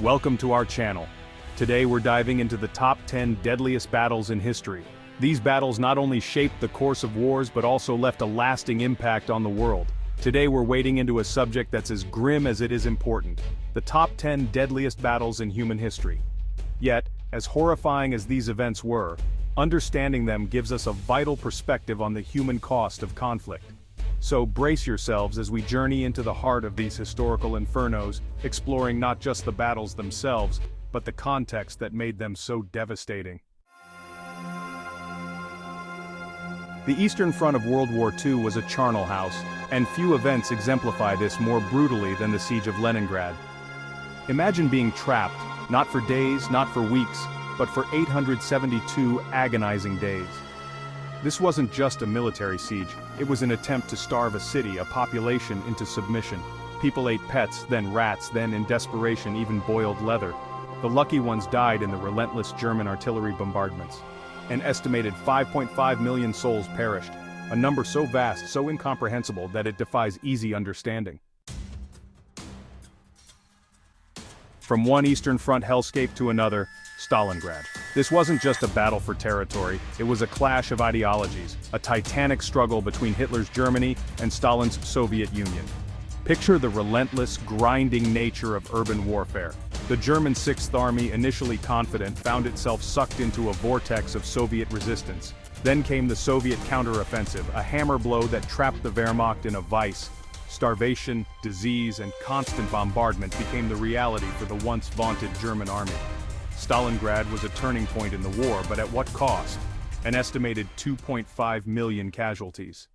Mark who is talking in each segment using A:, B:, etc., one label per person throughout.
A: Welcome to our channel. Today we're diving into the top 10 deadliest battles in history. These battles not only shaped the course of wars but also left a lasting impact on the world. Today we're wading into a subject that's as grim as it is important. The top 10 deadliest battles in human history. Yet, as horrifying as these events were, understanding them gives us a vital perspective on the human cost of conflict. So brace yourselves as we journey into the heart of these historical infernos, exploring not just the battles themselves, but the context that made them so devastating. The Eastern Front of World War II was a charnel house, and few events exemplify this more brutally than the Siege of Leningrad. Imagine being trapped, not for days, not for weeks, but for 872 agonizing days. This wasn't just a military siege, it was an attempt to starve a city, a population, into submission. People ate pets, then rats, then in desperation even boiled leather. The lucky ones died in the relentless German artillery bombardments. An estimated 5.5 million souls perished, a number so vast, so incomprehensible that it defies easy understanding. From one Eastern Front hellscape to another, Stalingrad. This wasn't just a battle for territory, it was a clash of ideologies, a titanic struggle between Hitler's Germany and Stalin's Soviet Union. Picture the relentless, grinding nature of urban warfare. The German Sixth Army, initially confident, found itself sucked into a vortex of Soviet resistance. Then came the Soviet counteroffensive, a hammer blow that trapped the Wehrmacht in a vice. Starvation, disease, and constant bombardment became the reality for the once vaunted German army. Stalingrad was a turning point in the war, but at what cost? An estimated 2.5 million casualties.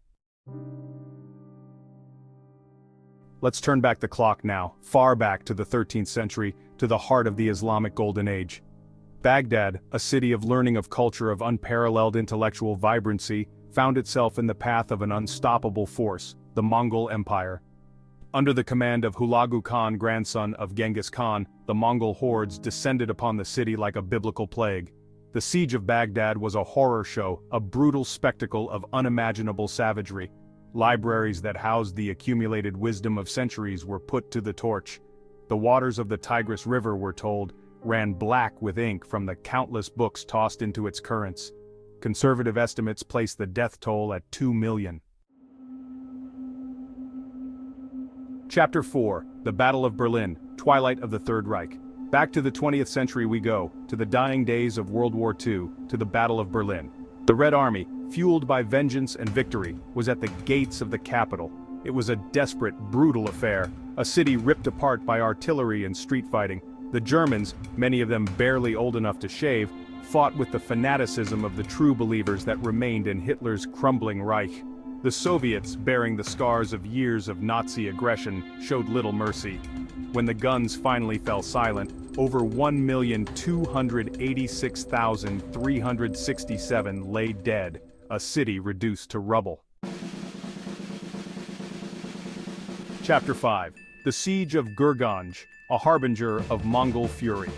A: Let's turn back the clock now, far back to the 13th century, to the heart of the Islamic Golden Age. Baghdad, a city of learning, of culture, of unparalleled intellectual vibrancy, found itself in the path of an unstoppable force, the Mongol Empire. Under the command of Hulagu Khan, grandson of Genghis Khan, the Mongol hordes descended upon the city like a biblical plague. The Siege of Baghdad was a horror show, a brutal spectacle of unimaginable savagery. Libraries that housed the accumulated wisdom of centuries were put to the torch. The waters of the Tigris River, we're told, ran black with ink from the countless books tossed into its currents. Conservative estimates place the death toll at 2 million. Chapter 4, The Battle of Berlin, Twilight of the Third Reich. Back to the 20th century we go, to the dying days of World War II, to the Battle of Berlin. The Red Army, fueled by vengeance and victory, was at the gates of the capital. It was a desperate, brutal affair, a city ripped apart by artillery and street fighting. The Germans, many of them barely old enough to shave, fought with the fanaticism of the true believers that remained in Hitler's crumbling Reich. The Soviets, bearing the scars of years of Nazi aggression, showed little mercy. When the guns finally fell silent, over 1,286,367 lay dead, a city reduced to rubble. Chapter 5, The Siege of Gurganj, a harbinger of Mongol fury.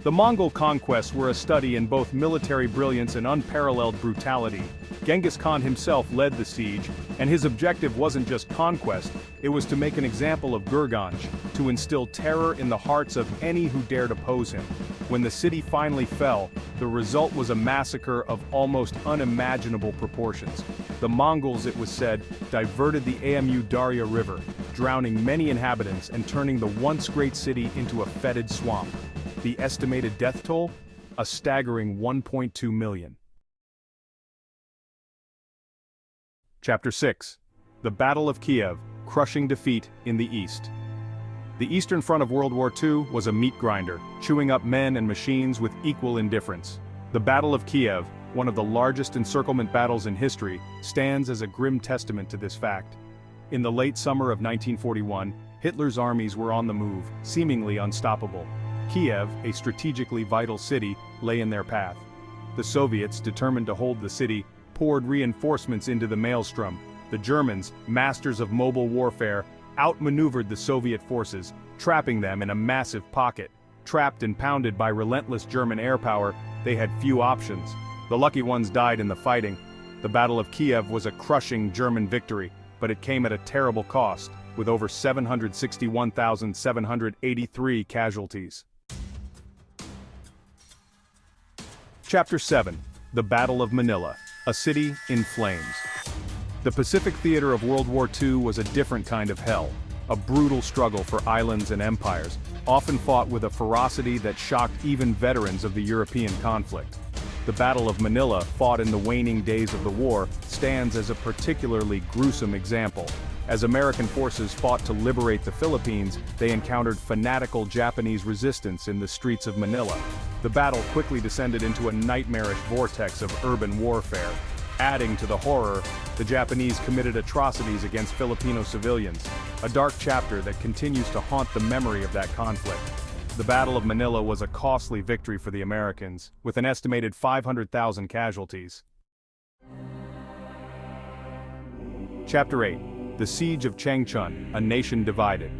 A: The Mongol conquests were a study in both military brilliance and unparalleled brutality. Genghis Khan himself led the siege, and his objective wasn't just conquest, it was to make an example of Gurganj, to instill terror in the hearts of any who dared oppose him. When the city finally fell, the result was a massacre of almost unimaginable proportions. The Mongols, it was said, diverted the Amu Darya River, drowning many inhabitants and turning the once great city into a fetid swamp. The estimated death toll? A staggering 1.2 million. Chapter 6, The Battle of Kiev, Crushing Defeat in the East. The Eastern Front of World War II was a meat grinder, chewing up men and machines with equal indifference. The Battle of Kiev, one of the largest encirclement battles in history, stands as a grim testament to this fact. In the late summer of 1941, Hitler's armies were on the move, seemingly unstoppable. Kiev, a strategically vital city, lay in their path. The Soviets, determined to hold the city, poured reinforcements into the maelstrom. The Germans, masters of mobile warfare, outmaneuvered the Soviet forces, trapping them in a massive pocket. Trapped and pounded by relentless German air power, they had few options. The lucky ones died in the fighting. The Battle of Kiev was a crushing German victory, but it came at a terrible cost. with over 761,783 casualties. Chapter 7. The Battle of Manila, a city in flames. The Pacific theater of World War II was a different kind of hell, a brutal struggle for islands and empires, often fought with a ferocity that shocked even veterans of the European conflict. The Battle of Manila, fought in the waning days of the war, stands as a particularly gruesome example. As American forces fought to liberate the Philippines, they encountered fanatical Japanese resistance in the streets of Manila. The battle quickly descended into a nightmarish vortex of urban warfare. Adding to the horror, the Japanese committed atrocities against Filipino civilians, a dark chapter that continues to haunt the memory of that conflict. The Battle of Manila was a costly victory for the Americans, with an estimated 500,000 casualties. Chapter 8. The Siege of Changchun, a nation divided.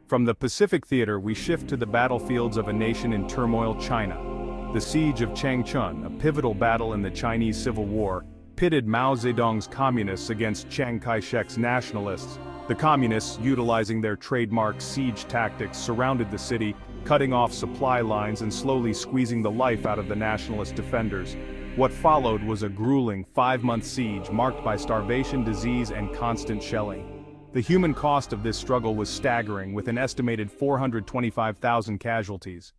A: From the Pacific theater we shift to the battlefields of a nation in turmoil, China. The Siege of Changchun, a pivotal battle in the Chinese Civil War, pitted Mao Zedong's communists against Chiang Kai-shek's nationalists. The communists, utilizing their trademark siege tactics, surrounded the city, cutting off supply lines and slowly squeezing the life out of the nationalist defenders. What followed was a grueling 5-month siege marked by starvation, disease, and constant shelling. The human cost of this struggle was staggering, with an estimated 425,000 casualties.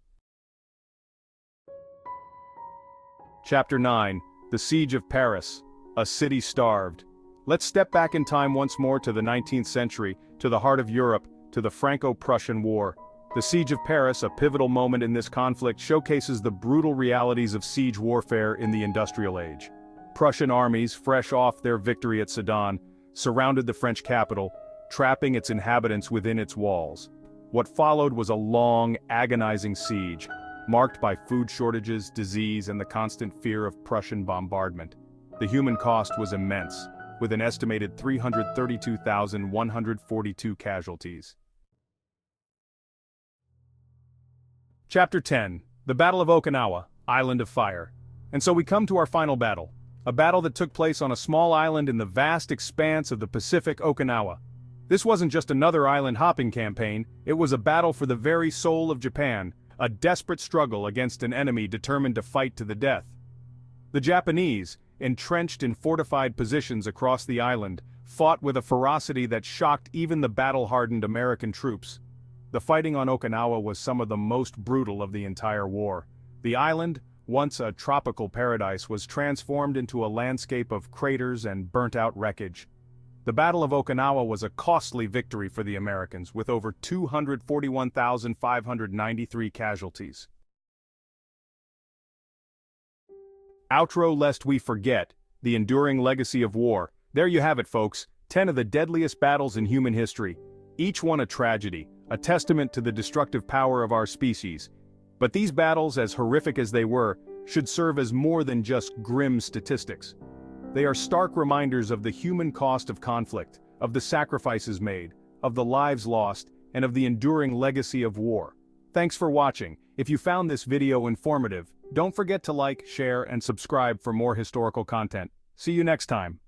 A: Chapter 9. The Siege of Paris, a city starved. Let's step back in time once more to the 19th century, to the heart of Europe, to the Franco-Prussian War. The Siege of Paris, a pivotal moment in this conflict, showcases the brutal realities of siege warfare in the industrial age. Prussian armies, fresh off their victory at Sedan, surrounded the French capital, trapping its inhabitants within its walls. What followed was a long, agonizing siege, marked by food shortages, disease, and the constant fear of Prussian bombardment. The human cost was immense, with an estimated 332,142 casualties. Chapter 10. The Battle of Okinawa, Island of Fire. And so we come to our final battle, a battle that took place on a small island in the vast expanse of the Pacific, Okinawa. This wasn't just another island-hopping campaign, it was a battle for the very soul of Japan, a desperate struggle against an enemy determined to fight to the death. The Japanese, entrenched in fortified positions across the island, fought with a ferocity that shocked even the battle-hardened American troops. The fighting on Okinawa was some of the most brutal of the entire war. The island, once a tropical paradise, was transformed into a landscape of craters and burnt-out wreckage. The Battle of Okinawa was a costly victory for the Americans, with over 241,593 casualties. Outro lest we forget, the enduring legacy of war. There you have it, folks, 10 of the deadliest battles in human history. Each one a tragedy, a testament to the destructive power of our species. But these battles, as horrific as they were, should serve as more than just grim statistics. They are stark reminders of the human cost of conflict, of the sacrifices made, of the lives lost, and of the enduring legacy of war. Thanks for watching. If you found this video informative, don't forget to like, share, and subscribe for more historical content. See you next time.